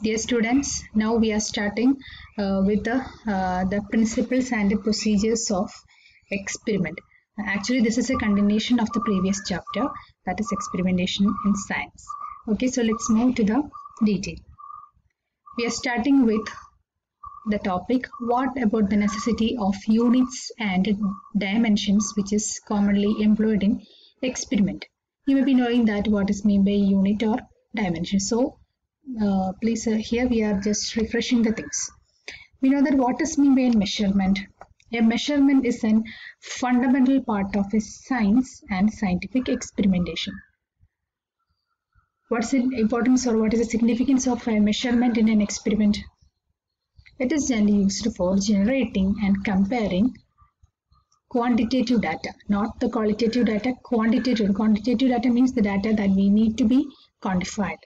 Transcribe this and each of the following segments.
Dear students, now we are starting with the principles and the procedures of experiment. Actually, this is a continuation of the previous chapter, that is experimentation in science. Okay, so let's move to the detail. We are starting with the topic, what about the necessity of units and dimensions, which is commonly employed in experiment. You may be knowing that what is meant by unit or dimension. So please, here we are just refreshing the things. We know that what is meant by a measurement. A measurement is a fundamental part of a science and scientific experimentation. What's the importance or what is the significance of a measurement in an experiment? It is generally used for generating and comparing quantitative data, not the qualitative data, quantitative. Quantitative data means the data that we need to be quantified.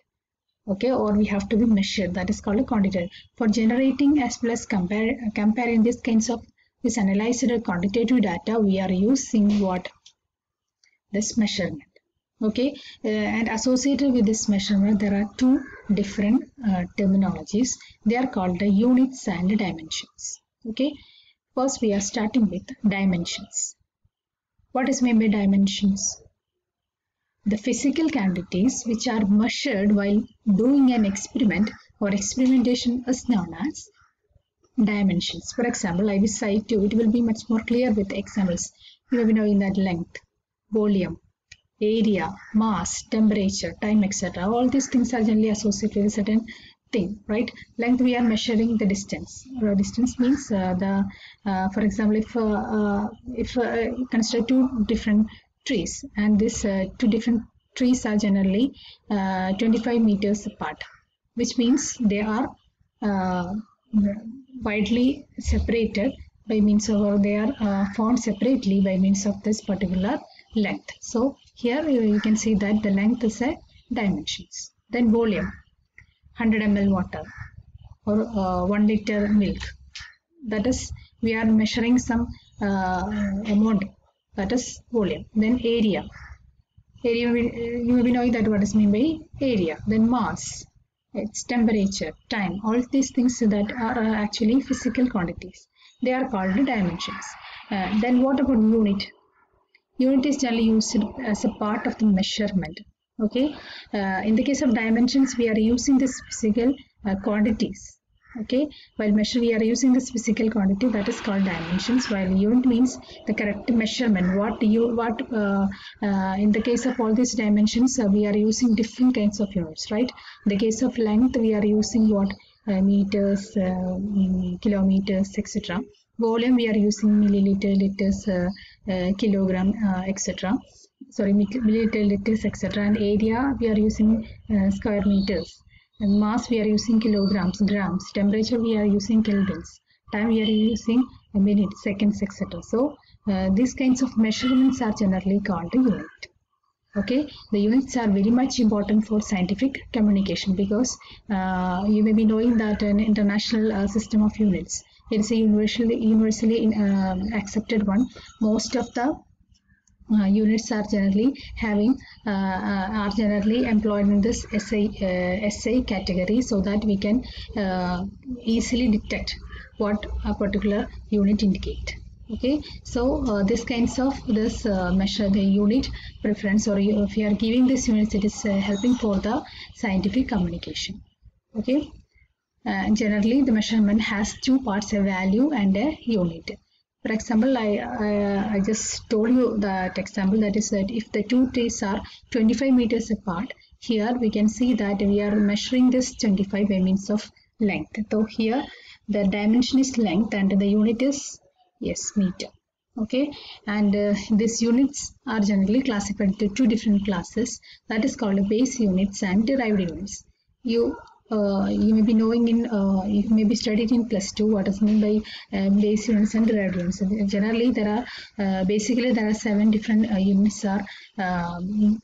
Okay, or we have to be measured, that is called a quantitative. For generating as well as comparing this kinds of this analyzed quantitative data, we are using what? This measurement. Okay, and associated with this measurement there are two different terminologies. They are called the units and dimensions. Okay, first we are starting with dimensions. What is meant by dimensions? The physical quantities which are measured while doing an experiment or experimentation is known as dimensions. For example, I will cite you, it will be much more clear with examples. You may be knowing that length, volume, area, mass, temperature, time, etc. All these things are generally associated with a certain thing, right? Length, we are measuring the distance. Distance means for example, if consider two different trees, and these two different trees are generally 25 meters apart, which means they are widely separated by means of, or they are found separately by means of this particular length. So here you can see that the length is a dimensions. Then volume, 100 ml water or 1 liter milk, that is we are measuring some amount, that is volume. Then area, you may be knowing that what is meant by area. Then mass, its temperature, time, all these things that are actually physical quantities, they are called dimensions. Then what about unit? Unit is generally used as a part of the measurement. Okay, in the case of dimensions we are using this physical quantities. Okay, while measure we are using this physical quantity, that is called dimensions, while unit means the correct measurement. In the case of all these dimensions we are using different kinds of units, right? In the case of length we are using what? Meters, kilometers, etc. Volume we are using milliliter, liters, kilogram, etc. Sorry, milliliter, liters, etc. And area we are using square meters. And mass we are using kilograms, grams. Temperature we are using kelvins. Time we are using minutes, seconds, etc. So these kinds of measurements are generally called a unit. Okay, the units are very much important for scientific communication, because you may be knowing that an international system of units, it is a universally accepted one. Most of the units are generally employed in this SI category, so that we can easily detect what a particular unit indicate. Okay, so this kinds of this measure the unit preference, or if you are giving this units, it is helping for the scientific communication. Okay, generally the measurement has two parts, a value and a unit. For example, I just told you that example, that is that if the two trees are 25 meters apart, here we can see that we are measuring this 25 by means of length. So here the dimension is length and the unit is meter. Okay, and these units are generally classified into two different classes, that is called base units and derived units. You may be knowing you may be studied in +2 what is meant by base units and derived units. Generally there are basically there are 7 different units are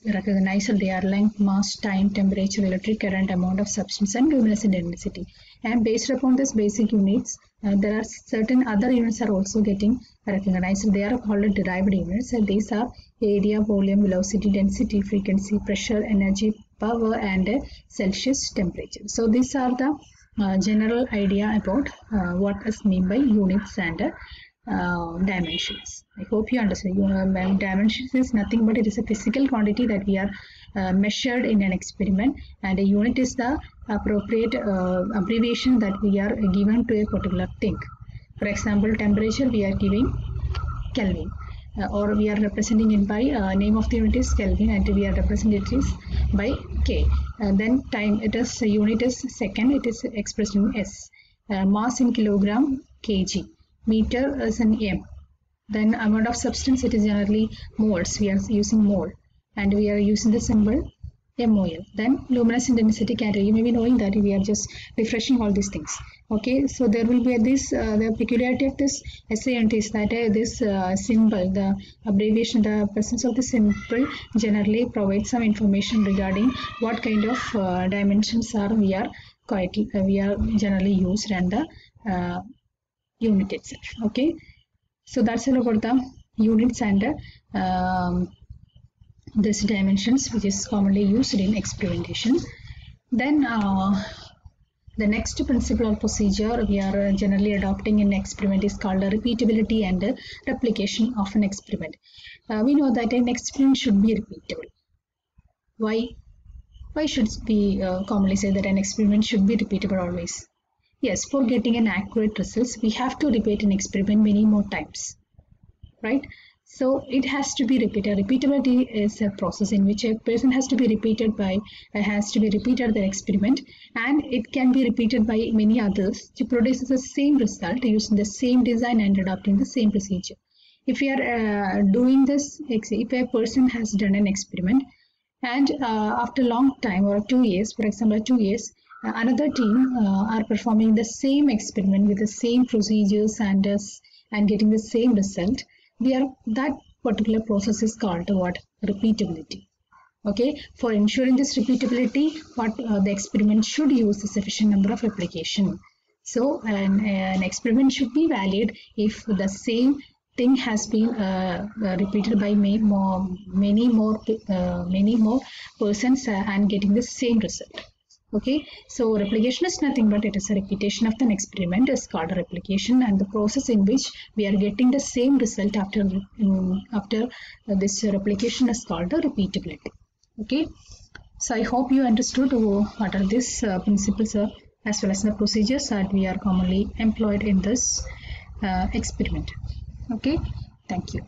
recognized. They are length, mass, time, temperature, electric current, amount of substance, and luminescent intensity. And based upon this basic units, There are certain other units are also getting recognized. They are called derived units, and these are area, volume, velocity, density, frequency, pressure, energy, power, and Celsius temperature. So these are the general idea about what is meant by units and dimensions. I hope you understand. Dimensions is nothing but it is a physical quantity that we are measured in an experiment, and a unit is the appropriate abbreviation that we are given to a particular thing. For example, temperature we are giving Kelvin, or we are representing it by name of the unit is Kelvin, and we are representing it is by K. Then time, it is unit is second, it is expressed in S. Mass in kilogram, kg. Meter is in M. Then amount of substance, it is generally moles. We are using mole, and we are using the symbol MOL. Then luminous intensity category. You may be knowing that we are just refreshing all these things. Okay, so there will be this the peculiarity of this SI unit is that this symbol, the abbreviation, the presence of the symbol generally provides some information regarding what kind of dimensions are we are generally used and the unit itself. Okay, so that's all about the units and this dimensions, which is commonly used in experimentation. Then the next principle or procedure we are generally adopting in experiment is called repeatability and replication of an experiment. We know that an experiment should be repeatable. Why should we commonly say that an experiment should be repeatable always? Yes, for getting an accurate results, we have to repeat an experiment many more times, right? So it has to be repeated. Repeatability is a process in which a person has to be repeated the experiment, and it can be repeated by many others to produce the same result using the same design and adopting the same procedure. If we are doing this, if a person has done an experiment and after a long time or 2 years, for example 2 years, another team are performing the same experiment with the same procedures and getting the same result, that particular process is called what? Repeatability. Okay, for ensuring this repeatability, the experiment should use a sufficient number of replication. So an experiment should be valid if the same thing has been repeated by many more persons and getting the same result. Okay, so replication is nothing but it is a repetition of an experiment is called replication, and the process in which we are getting the same result after this replication is called the repeatability. Okay, so I hope you understood what are these principles as well as the procedures that we are commonly employed in this experiment. Okay, thank you.